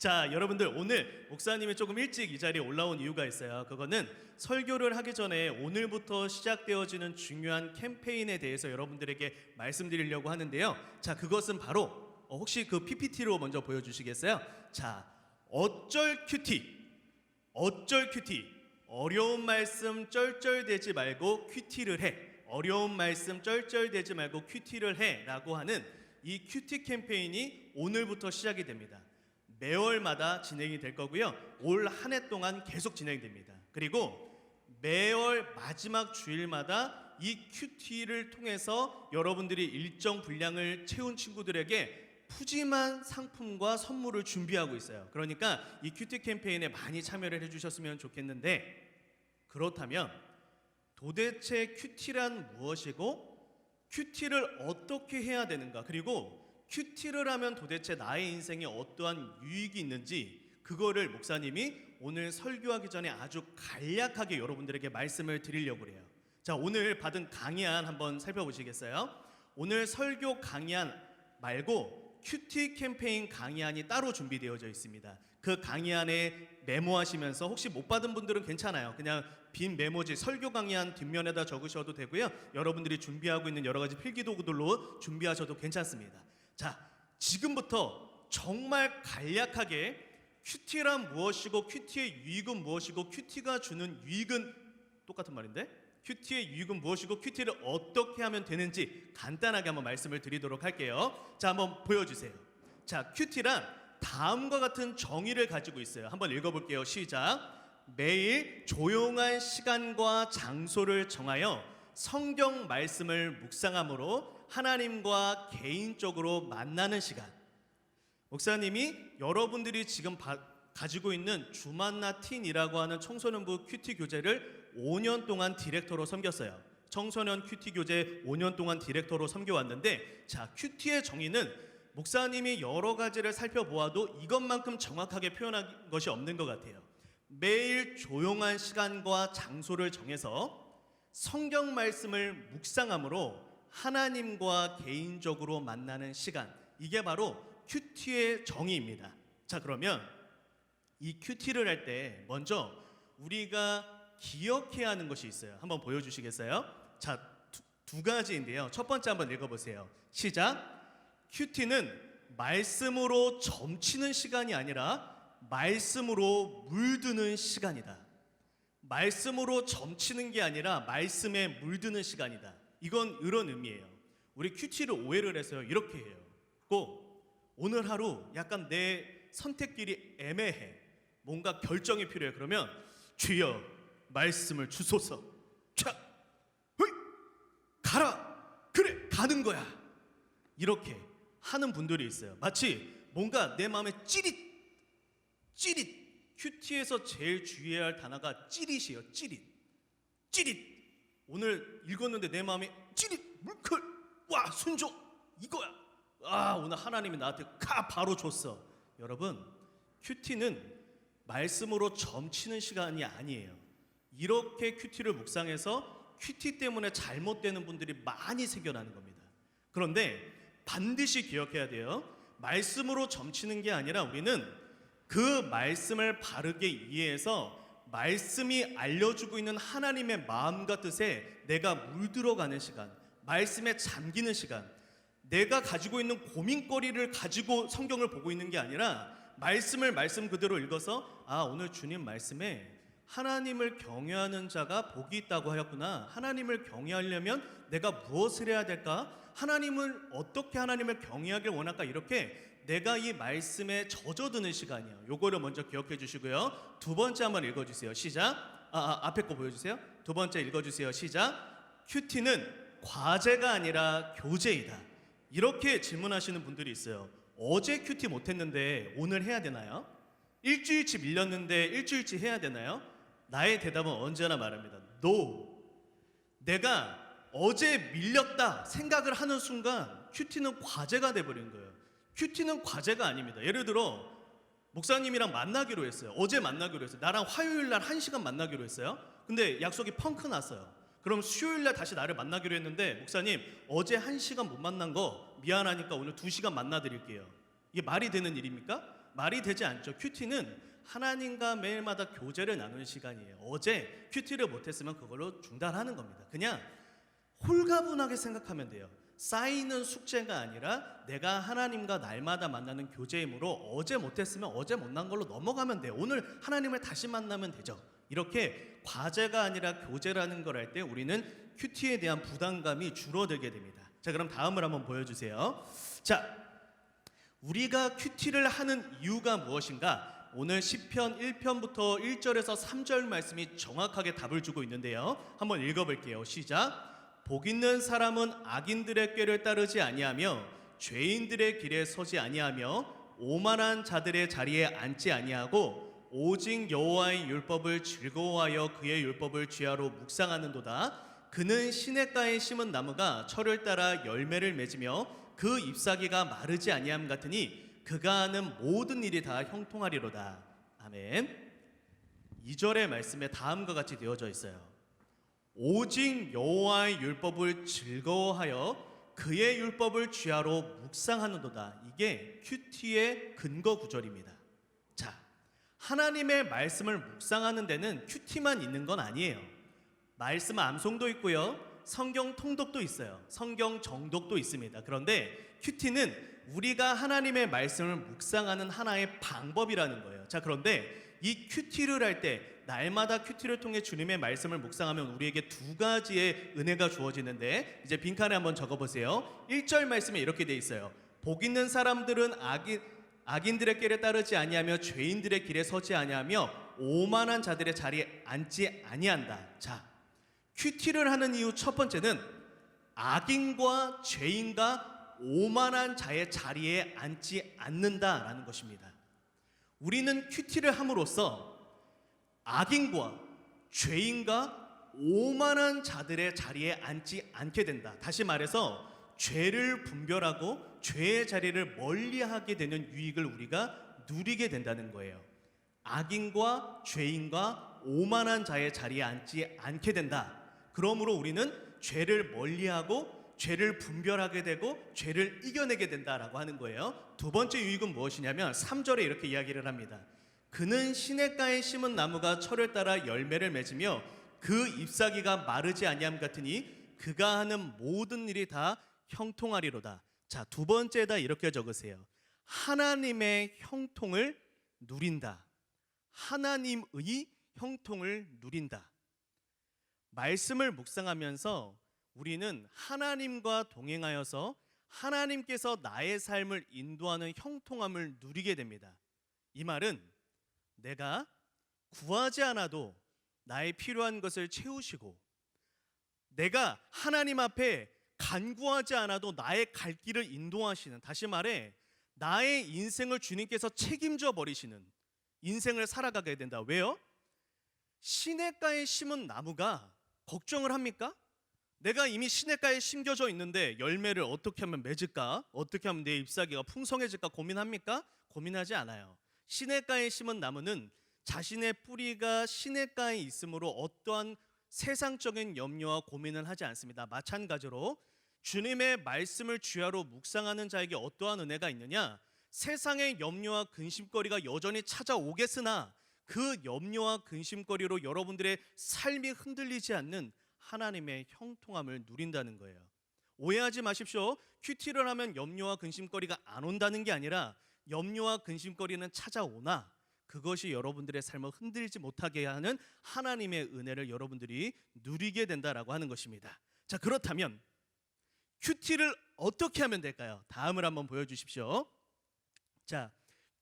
자, 여러분들 오늘 목사님이 조금 일찍 이 자리에 올라온 이유가 있어요. 그거는 설교를 하기 전에 오늘부터 시작되어지는 중요한 캠페인에 대해서 여러분들에게 말씀드리려고 하는데요. 자, 그것은 바로 혹시 그 PPT로 먼저 보여주시겠어요? 자, 어쩔 큐티, 어쩔 큐티. 어려운 말씀 쩔쩔대지 말고 큐티를 해. 어려운 말씀 쩔쩔대지 말고 큐티를 해 라고 하는 이 큐티 캠페인이 오늘부터 시작이 됩니다. 매월마다 진행이 될 거고요. 올 한 해 동안 계속 진행됩니다. 그리고 매월 마지막 주일마다 이 큐티를 통해서 여러분들이 일정 분량을 채운 친구들에게 푸짐한 상품과 선물을 준비하고 있어요. 그러니까 이 큐티 캠페인에 많이 참여를 해주셨으면 좋겠는데, 그렇다면 도대체 큐티란 무엇이고 큐티를 어떻게 해야 되는가, 그리고 큐티를 하면 도대체 나의 인생에 어떠한 유익이 있는지, 그거를 목사님이 오늘 설교하기 전에 아주 간략하게 여러분들에게 말씀을 드리려고 해요. 자, 오늘 받은 강의안 한번 살펴보시겠어요? 오늘 설교 강의안 말고 큐티 캠페인 강의안이 따로 준비되어져 있습니다. 그 강의안에 메모하시면서, 혹시 못 받은 분들은 괜찮아요. 그냥 빈 메모지 설교 강의안 뒷면에다 적으셔도 되고요. 여러분들이 준비하고 있는 여러 가지 필기도구들로 준비하셔도 괜찮습니다. 자, 지금부터 정말 간략하게 큐티란 무엇이고 큐티의 유익은 무엇이고 큐티가 주는 유익은 똑같은 말인데, 큐티의 유익은 무엇이고 큐티를 어떻게 하면 되는지 간단하게 한번 말씀을 드리도록 할게요. 자, 한번 보여주세요. 자, 큐티란 다음과 같은 정의를 가지고 있어요. 한번 읽어볼게요. 시작. 매일 조용한 시간과 장소를 정하여 성경 말씀을 묵상함으로 하나님과 개인적으로 만나는 시간. 목사님이 여러분들이 지금 가지고 있는 주만나 틴이라고 하는 청소년부 큐티 교재를 5년 동안 디렉터로 섬겼어요. 청소년 큐티 교재 5년 동안 디렉터로 섬겨왔는데, 자, 큐티의 정의는 목사님이 여러 가지를 살펴보아도 이것만큼 정확하게 표현한 것이 없는 것 같아요. 매일 조용한 시간과 장소를 정해서 성경 말씀을 묵상함으로 하나님과 개인적으로 만나는 시간, 이게 바로 큐티의 정의입니다. 자, 그러면 이 큐티를 할 때 먼저 우리가 기억해야 하는 것이 있어요. 한번 보여주시겠어요? 자, 두 가지인데요. 첫 번째 한번 읽어보세요. 시작. 큐티는 말씀으로 점치는 시간이 아니라 말씀으로 물드는 시간이다. 말씀으로 점치는 게 아니라 말씀에 물드는 시간이다. 이건 이런 의미예요. 우리 큐티를 오해를 해서요, 이렇게 해요. 오늘 하루 약간 내 선택길이 애매해, 뭔가 결정이 필요해. 그러면 주여 말씀을 주소서. 자, 허이, 가라. 그래, 가는 거야. 이렇게 하는 분들이 있어요. 마치 뭔가 내 마음에 찌릿. 큐티에서 제일 주의해야 할 단어가 찌릿이에요. 찌릿. 오늘 읽었는데 내 마음에 찌릿, 물클, 와, 순종, 이거야. 아, 오늘 하나님이 나한테 바로 줬어. 여러분, 큐티는 말씀으로 점치는 시간이 아니에요. 이렇게 큐티를 묵상해서 큐티 때문에 잘못되는 분들이 많이 생겨나는 겁니다. 그런데 반드시 기억해야 돼요. 말씀으로 점치는 게 아니라 우리는 그 말씀을 바르게 이해해서 말씀이 알려주고 있는 하나님의 마음과 뜻에 내가 물들어가는 시간, 말씀에 잠기는 시간, 내가 가지고 있는 고민거리를 가지고 성경을 보고 있는 게 아니라 말씀을 말씀 그대로 읽어서, 아, 오늘 주님 말씀에 하나님을 경외하는 자가 복이 있다고 하였구나. 하나님을 경외하려면 내가 무엇을 해야 될까? 하나님을 어떻게 하나님을 경외하길 원할까? 이렇게 내가 이 말씀에 젖어드는 시간이에요. 요거를 먼저 기억해 주시고요. 두 번째 한번 읽어주세요. 시작. 앞에 거 보여주세요. 두 번째 읽어주세요. 시작. 큐티는 과제가 아니라 교제이다. 이렇게 질문하시는 분들이 있어요. 어제 큐티 못했는데 오늘 해야 되나요? 일주일치 밀렸는데 일주일치 해야 되나요? 나의 대답은 언제나 말합니다. No. 내가 어제 밀렸다 생각을 하는 순간 큐티는 과제가 돼버린 거예요. 큐티는 과제가 아닙니다. 예를 들어 목사님이랑 만나기로 했어요. 어제 만나기로 했어요. 나랑 화요일날 1시간 만나기로 했어요. 근데 약속이 펑크 났어요. 그럼 수요일날 다시 나를 만나기로 했는데, 목사님 어제 1시간 못 만난 거 미안하니까 오늘 2시간 만나드릴게요. 이게 말이 되는 일입니까? 말이 되지 않죠. 큐티는 하나님과 매일마다 교제를 나누는 시간이에요. 어제 큐티를 못했으면 그걸로 중단하는 겁니다. 그냥 홀가분하게 생각하면 돼요. 쌓이는 숙제가 아니라 내가 하나님과 날마다 만나는 교제이므로 어제 못했으면 어제 못난 걸로 넘어가면 돼요. 오늘 하나님을 다시 만나면 되죠. 이렇게 과제가 아니라 교제라는 걸 할 때 우리는 큐티에 대한 부담감이 줄어들게 됩니다. 자, 그럼 다음을 한번 보여주세요. 자, 우리가 큐티를 하는 이유가 무엇인가? 오늘 시편 1편부터 1절에서 3절 말씀이 정확하게 답을 주고 있는데요. 한번 읽어볼게요. 시작. 복 있는 사람은 악인들의 꾀를 따르지 아니하며 죄인들의 길에 서지 아니하며 오만한 자들의 자리에 앉지 아니하고 오직 여호와의 율법을 즐거워하여 그의 율법을 주야로 묵상하는도다. 그는 시냇가에 심은 나무가 철을 따라 열매를 맺으며 그 잎사귀가 마르지 아니함 같으니 그가 하는 모든 일이 다 형통하리로다. 아멘. 2절의 말씀에 다음과 같이 되어져 있어요. 오직 여호와의 율법을 즐거워하여 그의 율법을 주야로 묵상하는도다. 이게 큐티의 근거 구절입니다. 자, 하나님의 말씀을 묵상하는 데는 큐티만 있는 건 아니에요. 말씀 암송도 있고요. 성경 통독도 있어요. 성경 정독도 있습니다. 그런데 큐티는 우리가 하나님의 말씀을 묵상하는 하나의 방법이라는 거예요. 자, 그런데 이 큐티를 할 때 날마다 큐티를 통해 주님의 말씀을 묵상하면 우리에게 두 가지의 은혜가 주어지는데 이제 빈칸에 한번 적어보세요. 1절 말씀에 이렇게 돼 있어요. 복 있는 사람들은 악인들의 길에 따르지 아니하며 죄인들의 길에 서지 아니하며 오만한 자들의 자리에 앉지 아니한다. 자, 큐티를 하는 이유 첫 번째는 악인과 죄인과 오만한 자의 자리에 앉지 않는다라는 것입니다. 우리는 큐티를 함으로써 악인과 죄인과 오만한 자들의 자리에 앉지 않게 된다. 다시 말해서 죄를 분별하고 죄의 자리를 멀리하게 되는 유익을 우리가 누리게 된다는 거예요. 악인과 죄인과 오만한 자의 자리에 앉지 않게 된다. 그러므로 우리는 죄를 멀리하고 죄를 분별하게 되고 죄를 이겨내게 된다라고 하는 거예요. 두 번째 유익은 무엇이냐면 3절에 이렇게 이야기를 합니다. 그는 시냇가에 심은 나무가 철을 따라 열매를 맺으며 그 잎사귀가 마르지 아니함 같으니 그가 하는 모든 일이 다 형통하리로다. 자, 두 번째다 이렇게 적으세요. 하나님의 형통을 누린다. 하나님의 형통을 누린다. 말씀을 묵상하면서 우리는 하나님과 동행하여서 하나님께서 나의 삶을 인도하는 형통함을 누리게 됩니다. 이 말은 내가 구하지 않아도 나의 필요한 것을 채우시고 내가 하나님 앞에 간구하지 않아도 나의 갈 길을 인도하시는, 다시 말해 나의 인생을 주님께서 책임져 버리시는 인생을 살아가게 된다. 왜요? 시냇가에 심은 나무가 걱정을 합니까? 내가 이미 시냇가에 심겨져 있는데 열매를 어떻게 하면 맺을까? 어떻게 하면 내 잎사귀가 풍성해질까 고민합니까? 고민하지 않아요. 시냇가에 심은 나무는 자신의 뿌리가 시냇가에 있으므로 어떠한 세상적인 염려와 고민을 하지 않습니다. 마찬가지로 주님의 말씀을 주야로 묵상하는 자에게 어떠한 은혜가 있느냐? 세상의 염려와 근심거리가 여전히 찾아오겠으나 그 염려와 근심거리로 여러분들의 삶이 흔들리지 않는 하나님의 형통함을 누린다는 거예요. 오해하지 마십시오. 큐티를 하면 염려와 근심거리가 안 온다는 게 아니라 염려와 근심거리는 찾아오나 그것이 여러분들의 삶을 흔들지 못하게 하는 하나님의 은혜를 여러분들이 누리게 된다라고 하는 것입니다. 자, 그렇다면 큐티를 어떻게 하면 될까요? 다음을 한번 보여주십시오. 자,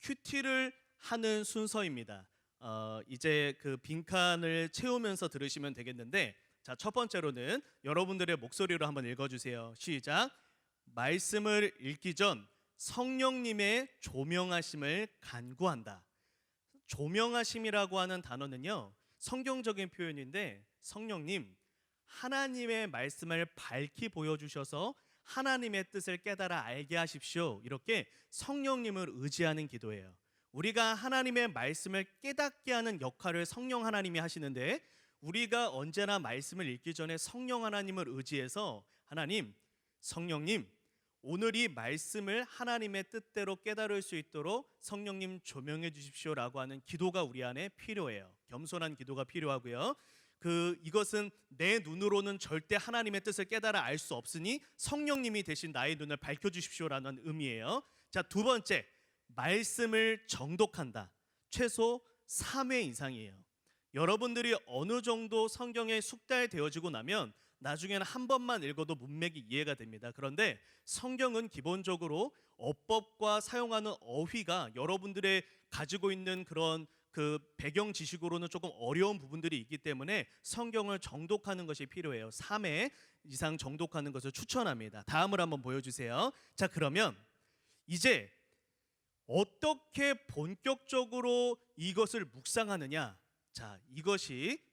큐티를 하는 순서입니다. 이제 그 빈칸을 채우면서 들으시면 되겠는데, 자, 첫 번째로는 여러분들의 목소리로 한번 읽어주세요. 시작. 말씀을 읽기 전 성령님의 조명하심을 간구한다. 조명하심이라고 하는 단어는요, 성경적인 표현인데 성령님, 하나님의 말씀을 밝히 보여주셔서 하나님의 뜻을 깨달아 알게 하십시오. 이렇게 성령님을 의지하는 기도예요. 우리가 하나님의 말씀을 깨닫게 하는 역할을 성령 하나님이 하시는데, 우리가 언제나 말씀을 읽기 전에 성령 하나님을 의지해서 하나님, 성령님, 오늘 이 말씀을 하나님의 뜻대로 깨달을 수 있도록 성령님 조명해 주십시오라고 하는 기도가 우리 안에 필요해요. 겸손한 기도가 필요하고요. 이것은 내 눈으로는 절대 하나님의 뜻을 깨달아 알 수 없으니 성령님이 대신 나의 눈을 밝혀 주십시오라는 의미예요. 자, 두 번째, 말씀을 정독한다. 최소 3회 이상이에요. 여러분들이 어느 정도 성경에 숙달되어지고 나면 나중에는 한 번만 읽어도 문맥이 이해가 됩니다. 그런데 성경은 기본적으로 어법과 사용하는 어휘가 여러분들의 가지고 있는 그런 배경 지식으로는 조금 어려운 부분들이 있기 때문에 성경을 정독하는 것이 필요해요. 3회 이상 정독하는 것을 추천합니다. 다음을 한번 보여주세요. 자, 그러면 이제 어떻게 본격적으로 이것을 묵상하느냐? 자, 이것이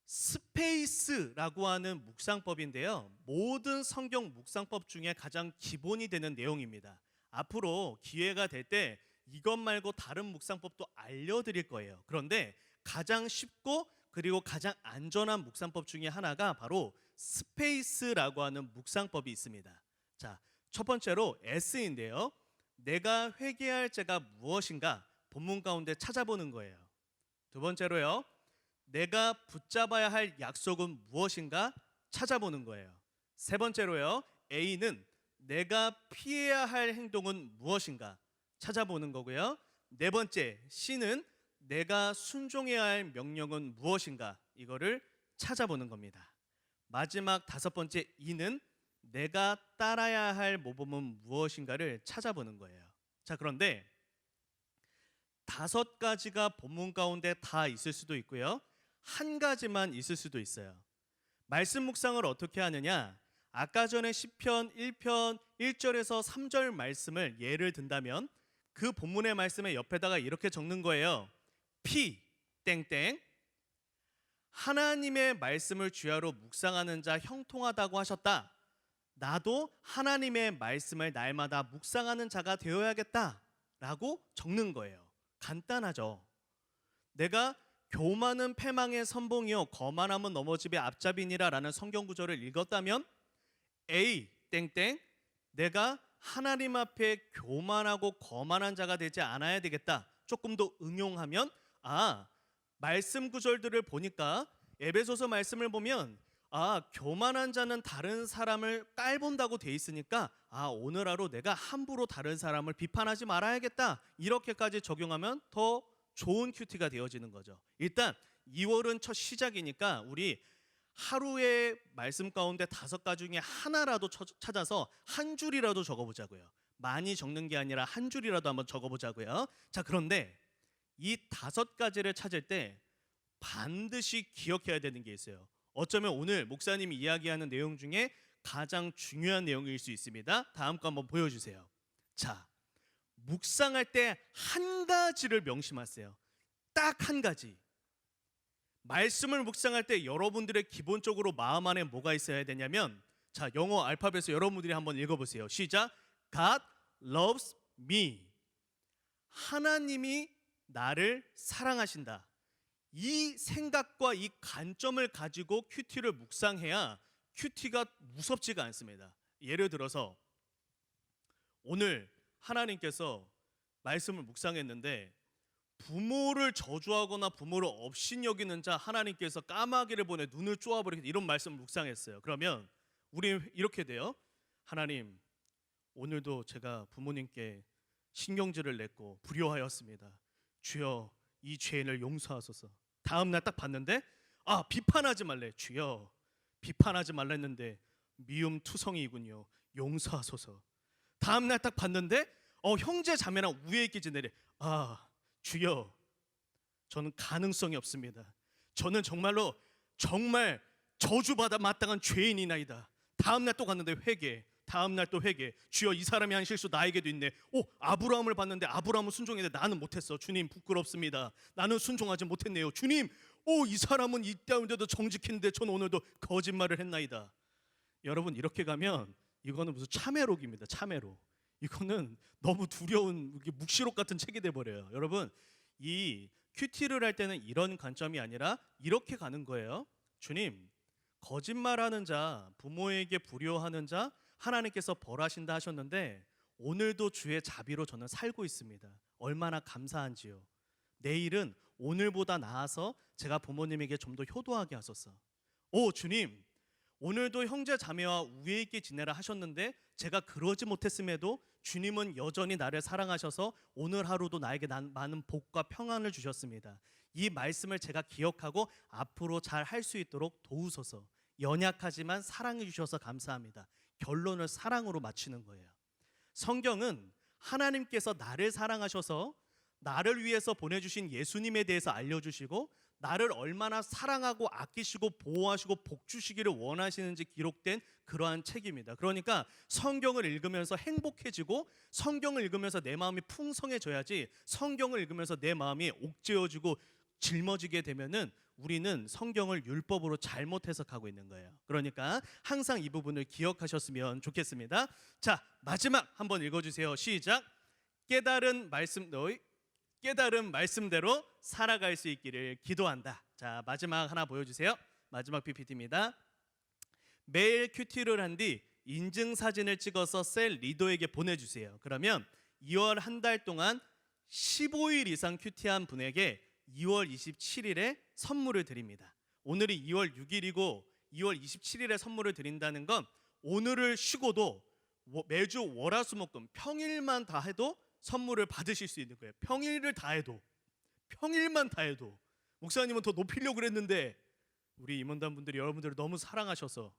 스페이스라고 하는 묵상법인데요. 모든 성경 묵상법 중에 가장 기본이 되는 내용입니다. 앞으로 기회가 될 때 이것 말고 다른 묵상법도 알려드릴 거예요. 그런데 가장 쉽고 그리고 가장 안전한 묵상법 중에 하나가 바로 스페이스라고 하는 묵상법이 있습니다. 자, 첫 번째로 S인데요. 내가 회개할 죄가 무엇인가 본문 가운데 찾아보는 거예요. 두 번째로요. 내가 붙잡아야 할 약속은 무엇인가 찾아보는 거예요. 세 번째로요. A는 내가 피해야 할 행동은 무엇인가 찾아보는 거고요. 네 번째 C는 내가 순종해야 할 명령은 무엇인가 이거를 찾아보는 겁니다. 마지막 다섯 번째 E는 내가 따라야 할 모범은 무엇인가를 찾아보는 거예요. 자, 그런데 다섯 가지가 본문 가운데 다 있을 수도 있고요. 한 가지만 있을 수도 있어요. 말씀 묵상을 어떻게 하느냐? 아까 전에 시편 1편 1절에서 3절 말씀을 예를 든다면 그 본문의 말씀의 옆에다가 이렇게 적는 거예요. P 땡땡 하나님의 말씀을 주야로 묵상하는 자 형통하다고 하셨다. 나도 하나님의 말씀을 날마다 묵상하는 자가 되어야겠다 라고 적는 거예요. 간단하죠. 내가 교만은 패망의 선봉이요 거만함은 넘어집의 앞잡이니라 라는 성경 구절을 읽었다면 A 땡땡 내가 하나님 앞에 교만하고 거만한 자가 되지 않아야 되겠다. 조금 더 응용하면 말씀 구절들을 보니까 에베소서 말씀을 보면 교만한 자는 다른 사람을 깔본다고 돼 있으니까 오늘 하루 내가 함부로 다른 사람을 비판하지 말아야겠다. 이렇게까지 적용하면 더 좋은 큐티가 되어지는 거죠. 일단 2월은 첫 시작이니까 우리 하루의 말씀 가운데 다섯 가지 중에 하나라도 찾아서 한 줄이라도 적어보자고요. 많이 적는 게 아니라 한 줄이라도 한번 적어보자고요. 자, 그런데 이 다섯 가지를 찾을 때 반드시 기억해야 되는 게 있어요. 어쩌면 오늘 목사님이 이야기하는 내용 중에 가장 중요한 내용일 수 있습니다. 다음 거 한번 보여주세요. 자, 묵상할 때 한 가지를 명심하세요. 딱 한 가지. 말씀을 묵상할 때 여러분들의 기본적으로 마음 안에 뭐가 있어야 되냐면 자, 영어 알파벳을 여러분들이 한번 읽어보세요. 시작. God loves me. 하나님이 나를 사랑하신다. 이 생각과 이 관점을 가지고 큐티를 묵상해야 큐티가 무섭지가 않습니다. 예를 들어서 오늘 하나님께서 말씀을 묵상했는데 부모를 저주하거나 부모를 업신여기는 자 하나님께서 까마귀를 보내 눈을 쪼아버리겠다 이런 말씀을 묵상했어요. 그러면 우리 이렇게 돼요. 하나님, 오늘도 제가 부모님께 신경질을 냈고 불효하였습니다. 주여 이 죄인을 용서하소서. 다음 날 딱 봤는데 비판하지 말래. 주여 비판하지 말랬는데 미움투성이군요. 용서하소서. 다음 날 딱 봤는데 형제 자매랑 우애 있게 지내래. 주여 저는 가능성이 없습니다. 저는 정말로 정말 저주받아 마땅한 죄인이나이다. 다음 날 또 갔는데 회개. 다음 날 또 회개. 주여 이 사람이 한 실수 나에게도 있네. 아브라함을 봤는데 아브라함은 순종했는데 나는 못했어. 주님 부끄럽습니다. 나는 순종하지 못했네요. 주님 이 사람은 이때인데도 정직했는데 저는 오늘도 거짓말을 했나이다. 여러분 이렇게 가면 이거는 무슨 참회록입니다. 참회록. 이거는 너무 두려운 묵시록 같은 책이 돼버려요. 여러분 이 큐티를 할 때는 이런 관점이 아니라 이렇게 가는 거예요. 주님 거짓말하는 자, 부모에게 불효하는 자, 하나님께서 벌하신다 하셨는데 오늘도 주의 자비로 저는 살고 있습니다. 얼마나 감사한지요. 내일은 오늘보다 나아서 제가 부모님에게 좀 더 효도하게 하소서. 오 주님, 오늘도 형제 자매와 우애 있게 지내라 하셨는데 제가 그러지 못했음에도 주님은 여전히 나를 사랑하셔서 오늘 하루도 나에게 많은 복과 평안을 주셨습니다. 이 말씀을 제가 기억하고 앞으로 잘 할 수 있도록 도우소서. 연약하지만 사랑해 주셔서 감사합니다. 결론을 사랑으로 맞추는 거예요. 성경은 하나님께서 나를 사랑하셔서 나를 위해서 보내주신 예수님에 대해서 알려주시고 나를 얼마나 사랑하고 아끼시고 보호하시고 복 주시기를 원하시는지 기록된 그러한 책입니다. 그러니까 성경을 읽으면서 행복해지고 성경을 읽으면서 내 마음이 풍성해져야지, 성경을 읽으면서 내 마음이 옥죄어지고 짊어지게 되면은 우리는 성경을 율법으로 잘못 해석하고 있는 거예요. 그러니까 항상 이 부분을 기억하셨으면 좋겠습니다. 자, 마지막 한번 읽어주세요. 시작. 깨달은 말씀대로 살아갈 수 있기를 기도한다. 자, 마지막 하나 보여주세요. 마지막 PPT입니다. 매일 큐티를 한 뒤 인증 사진을 찍어서 셀 리더에게 보내주세요. 그러면 2월 한 달 동안 15일 이상 큐티한 분에게 2월 27일에 선물을 드립니다. 오늘이 2월 6일이고 2월 27일에 선물을 드린다는 건 오늘을 쉬고도 매주 월화수목금 평일만 다 해도 선물을 받으실 수 있는 거예요. 평일만 다 해도 목사님은 더 높이려고 그랬는데 우리 임원단 분들이 여러분들을 너무 사랑하셔서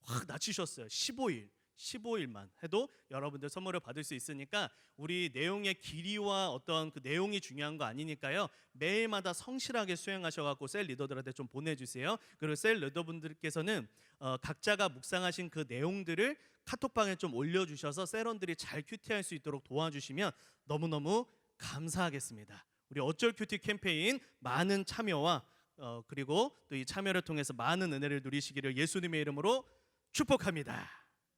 확 낮추셨어요. 15일만 해도 여러분들 선물을 받을 수 있으니까 우리 내용의 길이와 어떤 그 내용이 중요한 거 아니니까요. 매일마다 성실하게 수행하셔갖고 셀 리더들한테 좀 보내주세요. 그리고 셀 리더분들께서는 각자가 묵상하신 그 내용들을 카톡방에 좀 올려주셔서 셀원들이 잘 큐티할 수 있도록 도와주시면 너무너무 감사하겠습니다. 우리 어쩔 큐티 캠페인 많은 참여와 그리고 또 이 참여를 통해서 많은 은혜를 누리시기를 예수님의 이름으로 축복합니다.